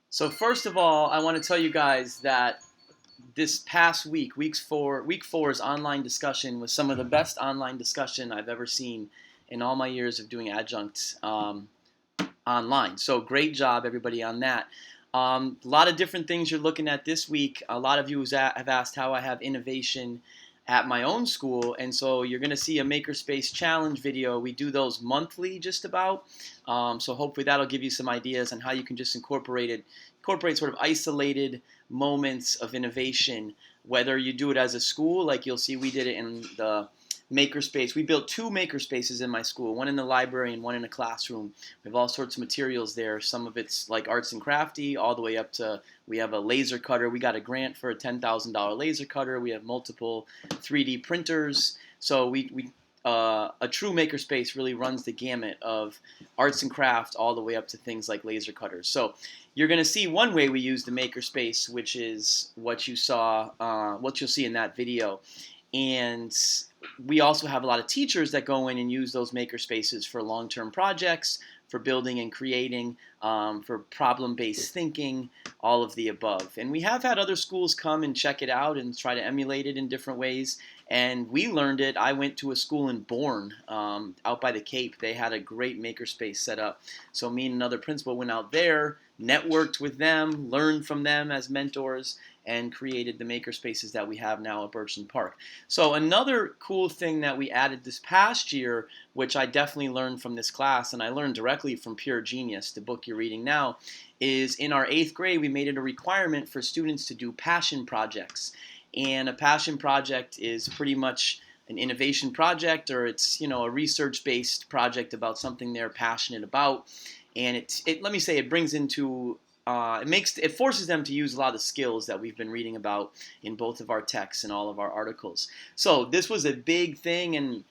So first of all, I want to tell you guys that this past week four's online discussion was some of the best online discussion I've ever seen in all my years of doing adjunct online. So great job, everybody, on that. A lot of different things you're looking at this week. A lot of you have asked how I have innovation at my own school, and so you're going to see a Makerspace challenge video. We do those monthly, just about. So hopefully that'll give you some ideas on how you can just incorporate sort of isolated moments of innovation. Whether you do it as a school, like you'll see, we did it in the makerspace. We built two makerspaces in my school, one in the library and one in a classroom. We have all sorts of materials there. Some of it's like arts and crafty, all the way up to we have a laser cutter. We got a grant for a $10,000 laser cutter. We have multiple 3D printers. So a true makerspace really runs the gamut of arts and craft all the way up to things like laser cutters. So you're going to see one way we use the makerspace, which is what what you'll see in that video. And we also have a lot of teachers that go in and use those maker spaces for long-term projects, for building and creating, for problem-based thinking, all of the above. And we have had other schools come and check it out and try to emulate it in different ways. And we learned it. I went to a school in Bourne, out by the Cape. They had a great makerspace set up. So me and another principal went out there, networked with them, learned from them as mentors, and created the makerspaces that we have now at Birchland Park. So another cool thing that we added this past year, which I definitely learned from this class, and I learned directly from Pure Genius, the book you're reading now, is in our 8th grade, we made it a requirement for students to do passion projects. And a passion project is pretty much an innovation project, or it's a research-based project about something they're passionate about. And let me say, it brings into it forces them to use a lot of the skills that we've been reading about in both of our texts and all of our articles. So this was a big thing, and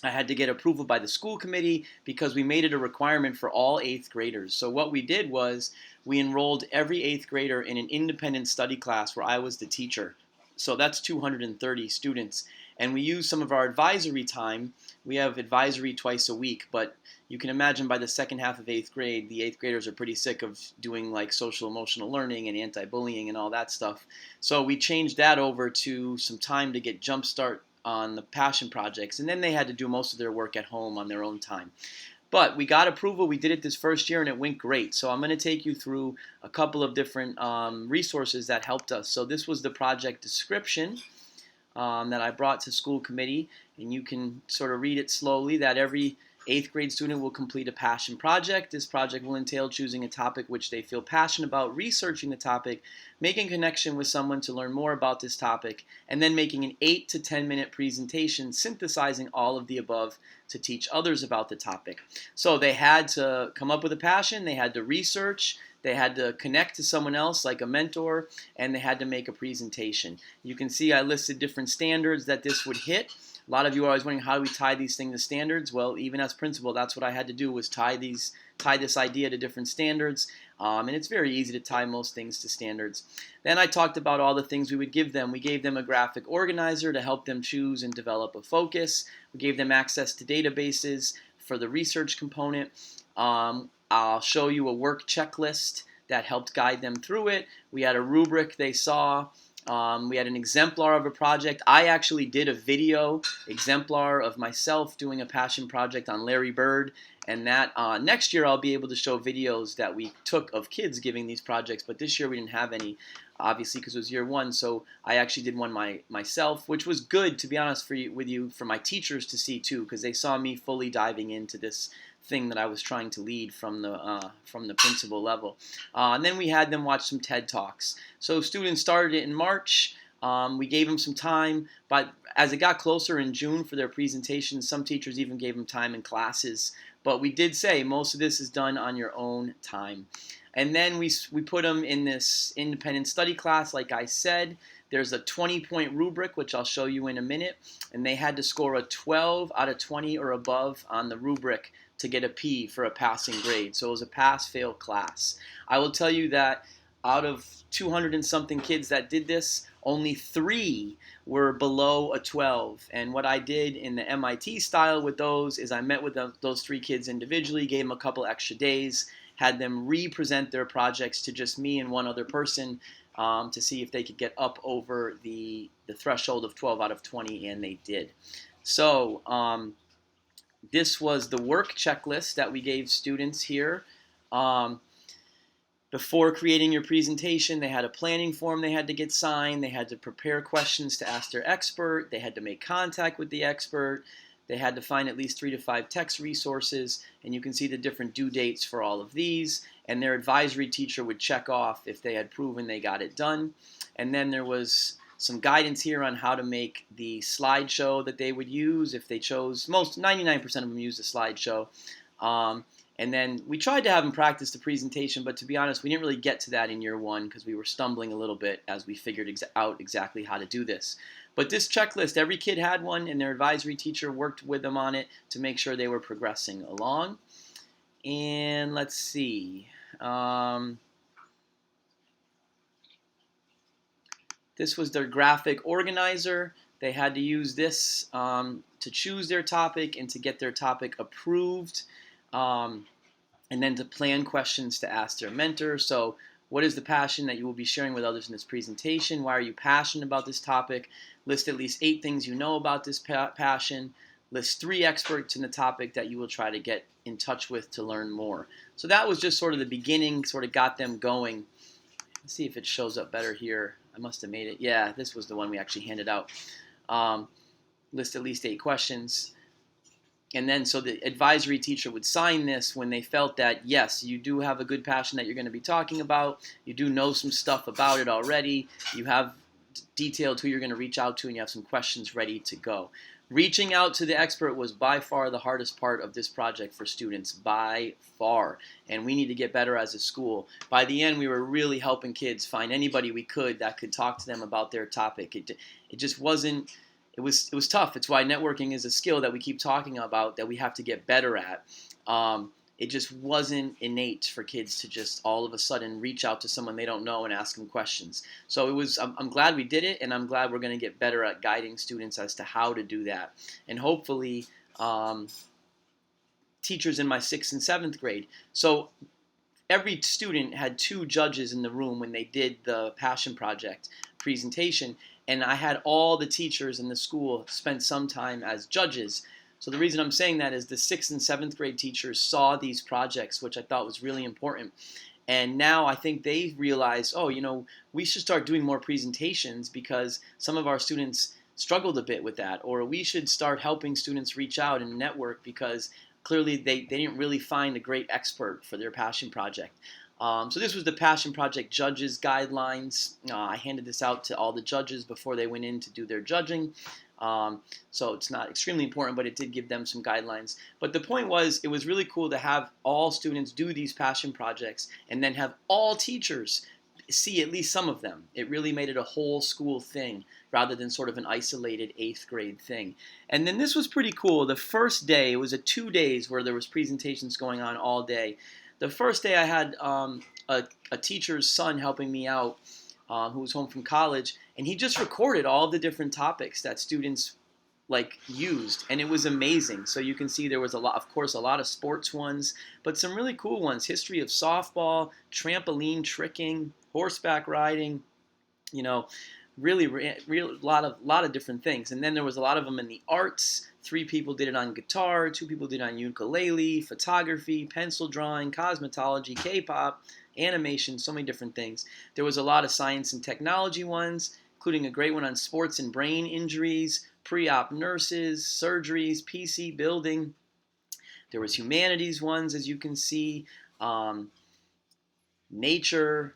I had to get approval by the school committee because we made it a requirement for all 8th graders. So what we did was we enrolled every 8th grader in an independent study class where I was the teacher. So that's 230 students. And we used some of our advisory time. We have advisory twice a week, but you can imagine by the second half of 8th grade, the 8th graders are pretty sick of doing like social emotional learning and anti-bullying and all that stuff. So we changed that over to some time to get jump start on the passion projects, and then they had to do most of their work at home on their own time. But we got approval. We did it this first year, and it went great. So I'm going to take you through a couple of different resources that helped us. So this was the project description that I brought to school committee, and you can sort of read it slowly, that every 8th grade student will complete a passion project. This project will entail choosing a topic which they feel passionate about, researching the topic, making a connection with someone to learn more about this topic, and then making an 8 to 10 minute presentation synthesizing all of the above to teach others about the topic. So they had to come up with a passion, they had to research, they had to connect to someone else like a mentor, and they had to make a presentation. You can see I listed different standards that this would hit. A lot of you are always wondering, how do we tie these things to standards? Well, even as principal, that's what I had to do, was tie this idea to different standards. And it's very easy to tie most things to standards. Then I talked about all the things we would give them. We gave them a graphic organizer to help them choose and develop a focus. We gave them access to databases for the research component. I'll show you a work checklist that helped guide them through it. We had a rubric they saw. We had an exemplar of a project. I actually did a video exemplar of myself doing a passion project on Larry Bird, and that next year I'll be able to show videos that we took of kids giving these projects, but this year we didn't have any, obviously, because it was year one, so I actually did one myself, which was good, to be honest, for my teachers to see too, because they saw me fully diving into this thing that I was trying to lead from the principal level. And then we had them watch some TED Talks. So students started it in March. We gave them some time, but as it got closer in June for their presentations, some teachers even gave them time in classes. But we did say most of this is done on your own time. And then we put them in this independent study class, like I said. There's a 20-point rubric, which I'll show you in a minute, and they had to score a 12 out of 20 or above on the rubric to get a P for a passing grade. So it was a pass-fail class. I will tell you that out of 200 and something kids that did this, only 3 were below a 12. And what I did in the MIT style with those is I met with those 3 kids individually, gave them a couple extra days, had them re-present their projects to just me and one other person to see if they could get up over the threshold of 12 out of 20, and they did. So this was the work checklist that we gave students here. Before creating your presentation, they had a planning form they had to get signed. They had to prepare questions to ask their expert. They had to make contact with the expert. They had to find at least 3 to 5 text resources, and you can see the different due dates for all of these. And their advisory teacher would check off if they had proven they got it done. And then there was some guidance here on how to make the slideshow that they would use if they chose. 99% of them use a slideshow. And then we tried to have them practice the presentation, but to be honest, we didn't really get to that in year one because we were stumbling a little bit as we figured out exactly how to do this. But this checklist, every kid had one, and their advisory teacher worked with them on it to make sure they were progressing along. And let's see. This was their graphic organizer. They had to use this to choose their topic and to get their topic approved. And then to plan questions to ask their mentor. So what is the passion that you will be sharing with others in this presentation? Why are you passionate about this topic? List at least 8 things you know about this passion. List 3 experts in the topic that you will try to get in touch with to learn more. So that was just sort of the beginning, sort of got them going. Let's see if it shows up better here. I must have made it. Yeah, this was the one we actually handed out. List at least 8 questions. And then so the advisory teacher would sign this when they felt that, yes, you do have a good passion that you're going to be talking about. You do know some stuff about it already. You have detailed who you're going to reach out to, and you have some questions ready to go. Reaching out to the expert was by far the hardest part of this project for students, by far. And we need to get better as a school. By the end, we were really helping kids find anybody we could that could talk to them about their topic. It just wasn't... It was tough. It's why networking is a skill that we keep talking about that we have to get better at. It just wasn't innate for kids to just all of a sudden reach out to someone they don't know and ask them questions. So it was. I'm glad we did it, and I'm glad we're going to get better at guiding students as to how to do that. And hopefully, teachers in my 6th and 7th grade. So every student had 2 judges in the room when they did the Passion Project presentation. And I had all the teachers in the school spend some time as judges. So the reason I'm saying that is the 6th and 7th grade teachers saw these projects, which I thought was really important. And now I think they realize, oh, we should start doing more presentations because some of our students struggled a bit with that. Or we should start helping students reach out and network because clearly they didn't really find a great expert for their passion project. So this was the Passion Project Judges Guidelines. I handed this out to all the judges before they went in to do their judging. So it's not extremely important, but it did give them some guidelines. But the point was, it was really cool to have all students do these passion projects and then have all teachers see at least some of them. It really made it a whole school thing rather than sort of an isolated 8th grade thing. And then this was pretty cool. The first day, it was 2 days where there was presentations going on all day. The first day I had a teacher's son helping me out who was home from college, and he just recorded all the different topics that students used, and it was amazing. So you can see there was a lot of sports ones, but some really cool ones: history of softball, trampoline tricking, horseback riding, really a lot of different things. And then there was a lot of them in the arts. 3 people did it on guitar, 2 people did it on ukulele, photography, pencil drawing, cosmetology, K-pop, animation, so many different things. There was a lot of science and technology ones, including a great one on sports and brain injuries, pre-op nurses, surgeries, PC building. There was humanities ones, as you can see, nature,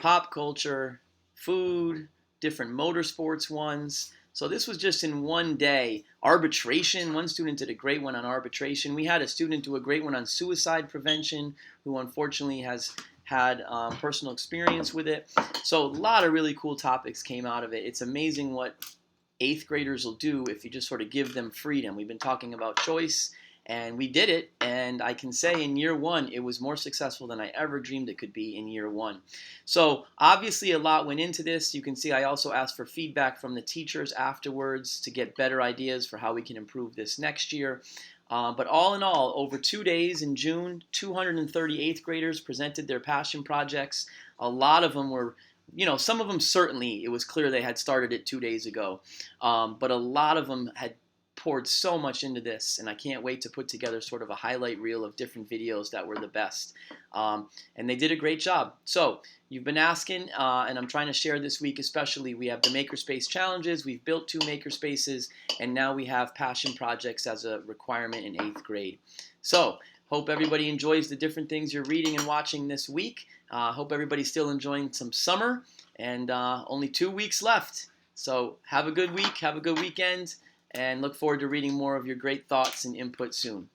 pop culture, food, different motorsports ones. So this was just in one day. Arbitration, one student did a great one on arbitration. We had a student do a great one on suicide prevention, who unfortunately has had personal experience with it. So a lot of really cool topics came out of it. It's amazing what 8th graders will do if you just sort of give them freedom. We've been talking about choice, and we did it, and I can say in year 1 it was more successful than I ever dreamed it could be in year 1. So obviously a lot went into this. You can see I also asked for feedback from the teachers afterwards to get better ideas for how we can improve this next year. But all in all, over 2 days in June, 230 eighth graders presented their passion projects. A lot of them were, some of them certainly it was clear they had started it 2 days ago. But a lot of them had poured so much into this, and I can't wait to put together sort of a highlight reel of different videos that were the best. And they did a great job. So you've been asking, and I'm trying to share this week especially, we have the Makerspace Challenges. We've built 2 Makerspaces, and now we have passion projects as a requirement in 8th grade. So hope everybody enjoys the different things you're reading and watching this week. Hope everybody's still enjoying some summer, and only 2 weeks left. So have a good week, have a good weekend, and look forward to reading more of your great thoughts and input soon.